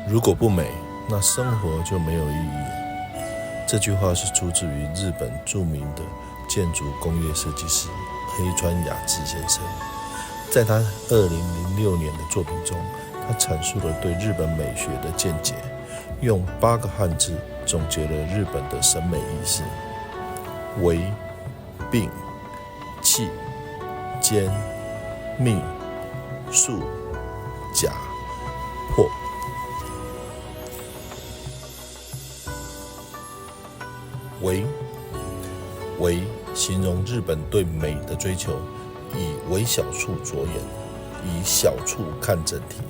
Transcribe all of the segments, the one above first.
如果不美，那生活就没有意义。这句话是出自于日本著名的建筑工业设计师黑川雅治先生。在他2006年的作品中，他阐述了对日本美学的见解，用8个汉字总结了日本的审美意识：为、病、气、坚、密、术、假、破。为形容日本对美的追求，以微小处着眼，以小处看整体。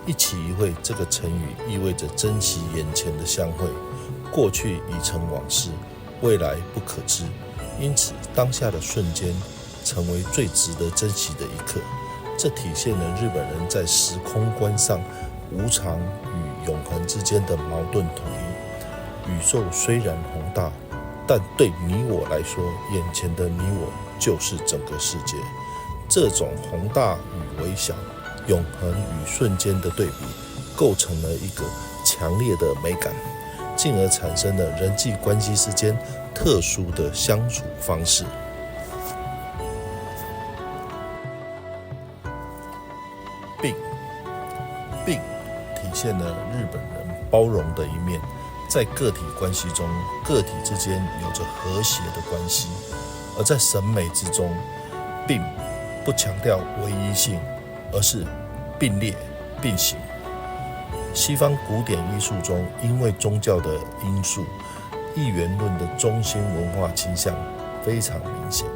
一期一会这个成语意味着珍惜眼前的相会，过去已成往事，未来不可知，因此当下的瞬间成为最值得珍惜的一刻。这体现了日本人在时空观上无常与永恒之间的矛盾统一。宇宙虽然宏大，但对你我来说，眼前的你我就是整个世界。这种宏大与微小，永恒与瞬间的对比，构成了一个强烈的美感，进而产生了人际关系之间特殊的相处方式。病体现了日本人包容的一面，在个体关系中，个体之间有着和谐的关系；而在审美之中，病不强调唯一性，而是并列并行。西方古典艺术中，因为宗教的因素，一元论的中心文化倾向非常明显。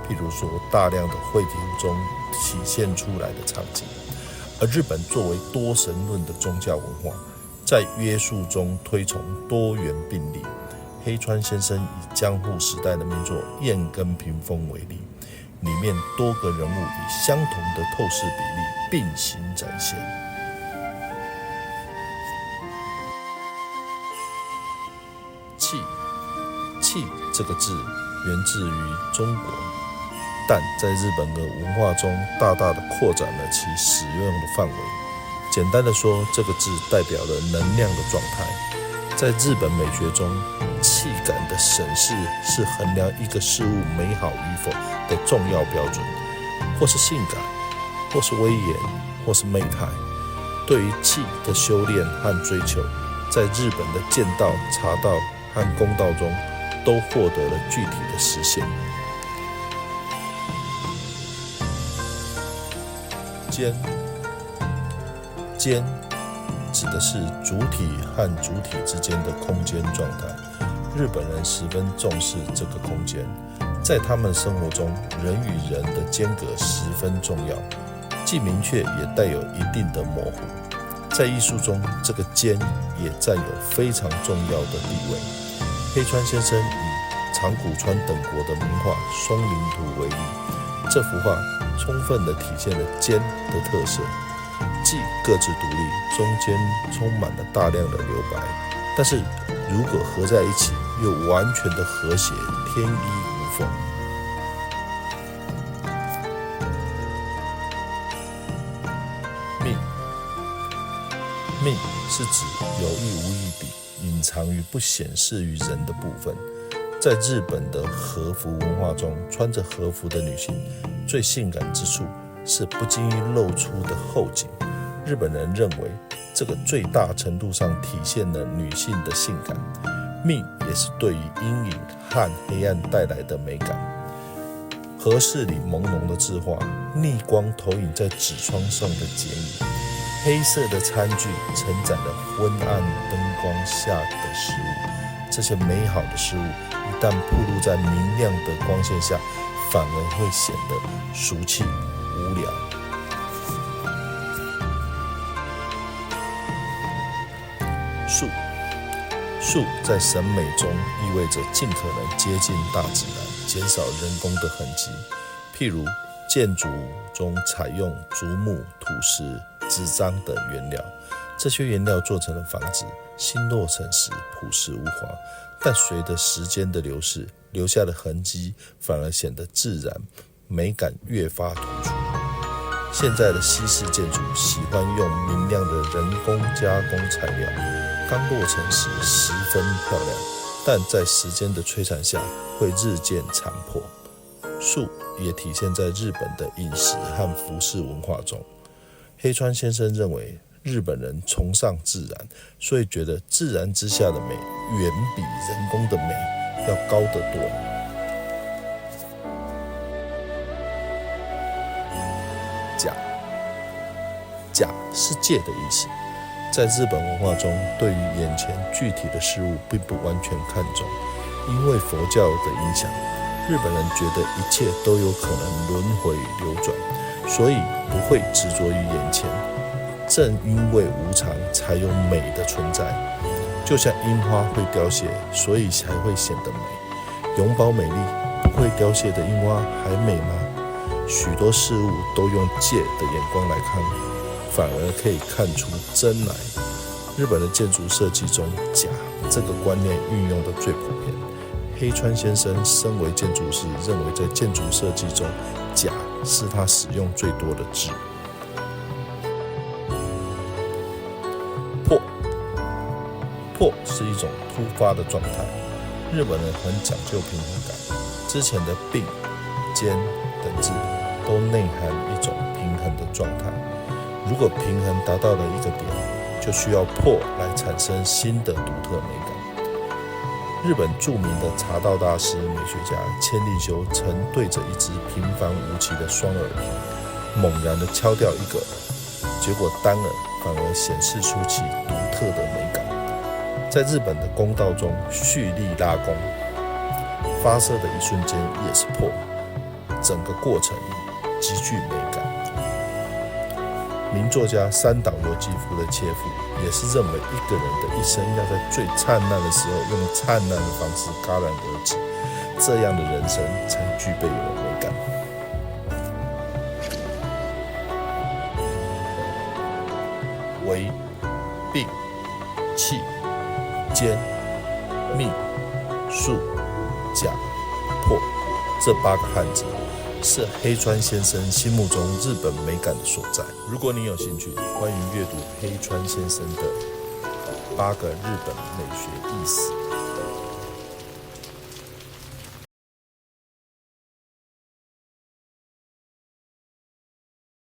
譬如说，大量的绘图中体现出来的场景。而日本作为多神论的宗教文化，在约束中推崇多元并立。黑川先生以江户时代的名作《燕根屏风》为例，里面多个人物以相同的透视比例并行展现。气这个字源自于中国，但在日本的文化中大大的扩展了其使用的范围。简单的说，这个字代表了能量的状态。在日本美学中，气感的审视是衡量一个事物美好与否的重要标准，或是性感，或是威严，或是媚态。对于气的修炼和追求，在日本的剑道、茶道和公道中都获得了具体的实现。间指的是主体和主体之间的空间状态。日本人十分重视这个空间，在他们的生活中，人与人的间隔十分重要，既明确也带有一定的模糊。在艺术中，这个间也占有非常重要的地位。黑川先生以长谷川等国的名画《松林图》为例，这幅画充分地体现了间的特色，既各自独立，中间充满了大量的留白，但是如果合在一起，又完全的和谐，天衣无缝。命是指有意无意地隐藏于不显示于人的部分。在日本的和服文化中，穿着和服的女性最性感之处是不经意露出的后颈。日本人认为，这个最大程度上体现了女性的性感。命也是对于阴影和黑暗带来的美感。和室里朦胧的字画，逆光投影在纸窗上的剪影，黑色的餐具承载了昏暗灯光下的事物。这些美好的事物一旦暴露在明亮的光线下，反而会显得俗气无聊。术在审美中意味着尽可能接近大自然，减少人工的痕迹。譬如建筑中采用竹木、土石、纸张等原料，这些原料做成了房子，新落成时朴实无华，但随着时间的流逝，留下的痕迹反而显得自然，美感越发突出。现在的西式建筑喜欢用明亮的人工加工材料，刚落成时十分漂亮，但在时间的摧残下会日渐残破。树也体现在日本的饮食和服饰文化中。黑川先生认为日本人崇尚自然，所以觉得自然之下的美远比人工的美要高得多。假是借的意思，在日本文化中，对于眼前具体的事物并不完全看重，因为佛教的影响，日本人觉得一切都有可能轮回流转，所以不会执着于眼前。正因为无常，才有美的存在。就像樱花会凋谢，所以才会显得美。永葆美丽，不会凋谢的樱花还美吗？许多事物都用借的眼光来看，反而可以看出真来。日本的建筑设计中，假这个观念运用的最普遍。黑川先生身为建筑师，认为在建筑设计中，假是他使用最多的字。破是一种突发的状态，日本人很讲究平衡感。之前的并、兼等字都内含一种平衡的状态。如果平衡达到了一个点，就需要破来产生新的独特美感。日本著名的茶道大师美学家千利休曾对着一只平凡无奇的双耳瓶猛然地敲掉一个耳，结果单耳反而显示出其独特的美感。在日本的弓道中，蓄力拉弓，发射的一瞬间也是破，整个过程极具美感。名作家三岛由纪夫的切腹也是认为一个人的一生要在最灿烂的时候用灿烂的方式戛然而止，这样的人生才具备有美感。为、并、弃、兼、密、数、假、破这8个汉字是黑川先生心目中日本美感的所在。如果你有兴趣，欢迎阅读黑川先生的8个日本美学意思。